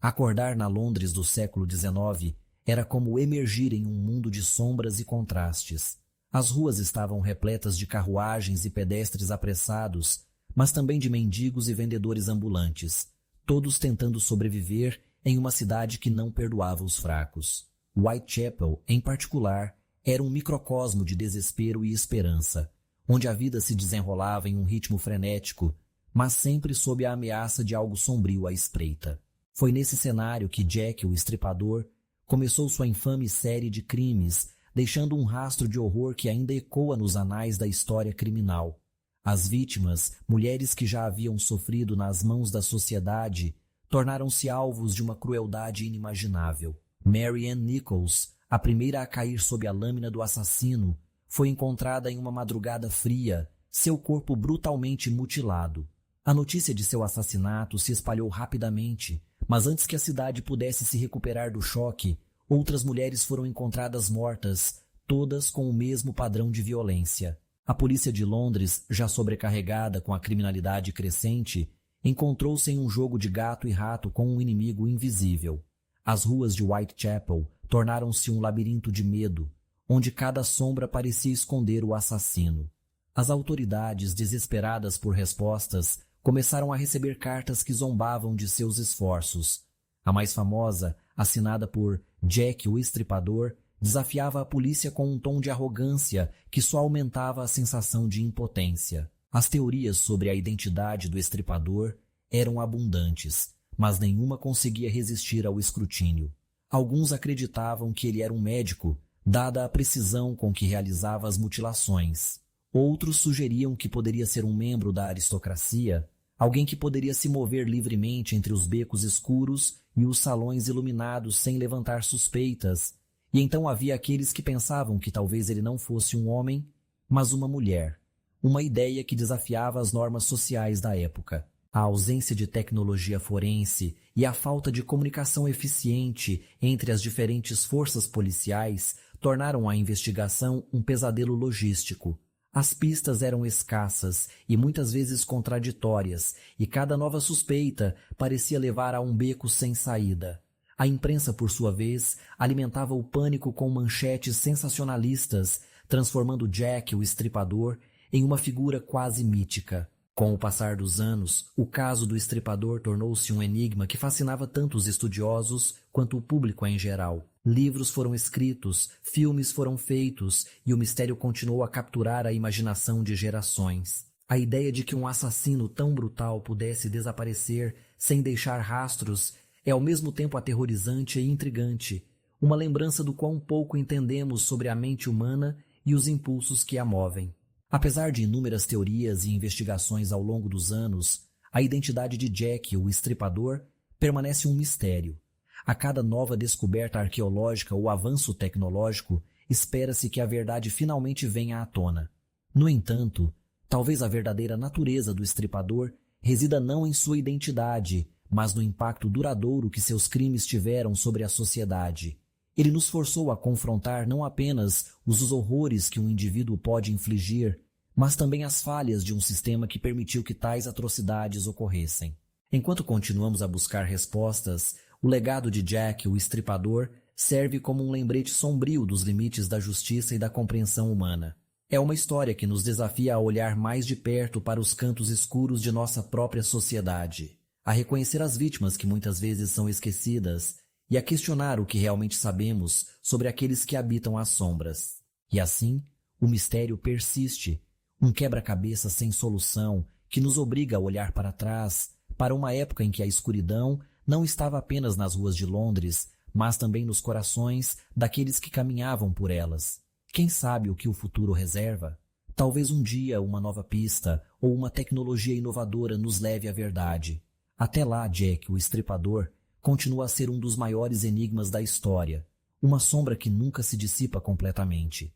Acordar na Londres do século XIX era como emergir em um mundo de sombras e contrastes. As ruas estavam repletas de carruagens e pedestres apressados, mas também de mendigos e vendedores ambulantes, todos tentando sobreviver em uma cidade que não perdoava os fracos. Whitechapel, em particular, era um microcosmo de desespero e esperança, onde a vida se desenrolava em um ritmo frenético, mas sempre sob a ameaça de algo sombrio à espreita. Foi nesse cenário que Jack, o Estripador, começou sua infame série de crimes, deixando um rastro de horror que ainda ecoa nos anais da história criminal. As vítimas, mulheres que já haviam sofrido nas mãos da sociedade, tornaram-se alvos de uma crueldade inimaginável. Mary Ann Nichols, a primeira a cair sob a lâmina do assassino, foi encontrada em uma madrugada fria, seu corpo brutalmente mutilado. A notícia de seu assassinato se espalhou rapidamente, mas antes que a cidade pudesse se recuperar do choque, outras mulheres foram encontradas mortas, todas com o mesmo padrão de violência. A polícia de Londres, já sobrecarregada com a criminalidade crescente, encontrou-se em um jogo de gato e rato com um inimigo invisível. As ruas de Whitechapel tornaram-se um labirinto de medo, onde cada sombra parecia esconder o assassino. As autoridades, desesperadas por respostas, começaram a receber cartas que zombavam de seus esforços. A mais famosa, assinada por Jack o Estripador, desafiava a polícia com um tom de arrogância que só aumentava a sensação de impotência. As teorias sobre a identidade do Estripador eram abundantes, mas nenhuma conseguia resistir ao escrutínio. Alguns acreditavam que ele era um médico, dada a precisão com que realizava as mutilações. Outros sugeriam que poderia ser um membro da aristocracia, alguém que poderia se mover livremente entre os becos escuros e os salões iluminados sem levantar suspeitas, e então havia aqueles que pensavam que talvez ele não fosse um homem, mas uma mulher, uma ideia que desafiava as normas sociais da época. A ausência de tecnologia forense e a falta de comunicação eficiente entre as diferentes forças policiais tornaram a investigação um pesadelo logístico. As pistas eram escassas e muitas vezes contraditórias, e cada nova suspeita parecia levar a um beco sem saída. A imprensa, por sua vez, alimentava o pânico com manchetes sensacionalistas, transformando Jack, o Estripador, em uma figura quase mítica. Com o passar dos anos, o caso do Estripador tornou-se um enigma que fascinava tanto os estudiosos quanto o público em geral. Livros foram escritos, filmes foram feitos e o mistério continuou a capturar a imaginação de gerações. A ideia de que um assassino tão brutal pudesse desaparecer sem deixar rastros é ao mesmo tempo aterrorizante e intrigante, uma lembrança do quão pouco entendemos sobre a mente humana e os impulsos que a movem. Apesar de inúmeras teorias e investigações ao longo dos anos, a identidade de Jack, o Estripador, permanece um mistério. A cada nova descoberta arqueológica ou avanço tecnológico, espera-se que a verdade finalmente venha à tona. No entanto, talvez a verdadeira natureza do Estripador resida não em sua identidade, mas no impacto duradouro que seus crimes tiveram sobre a sociedade. Ele nos forçou a confrontar não apenas os horrores que um indivíduo pode infligir, mas também as falhas de um sistema que permitiu que tais atrocidades ocorressem. Enquanto continuamos a buscar respostas, o legado de Jack, o Estripador, serve como um lembrete sombrio dos limites da justiça e da compreensão humana. É uma história que nos desafia a olhar mais de perto para os cantos escuros de nossa própria sociedade, a reconhecer as vítimas que muitas vezes são esquecidas e a questionar o que realmente sabemos sobre aqueles que habitam as sombras. E assim, o mistério persiste, um quebra-cabeça sem solução que nos obriga a olhar para trás, para uma época em que a escuridão não estava apenas nas ruas de Londres, mas também nos corações daqueles que caminhavam por elas. Quem sabe o que o futuro reserva? Talvez um dia uma nova pista ou uma tecnologia inovadora nos leve à verdade. Até lá, Jack, o Estripador, continua a ser um dos maiores enigmas da história, uma sombra que nunca se dissipa completamente.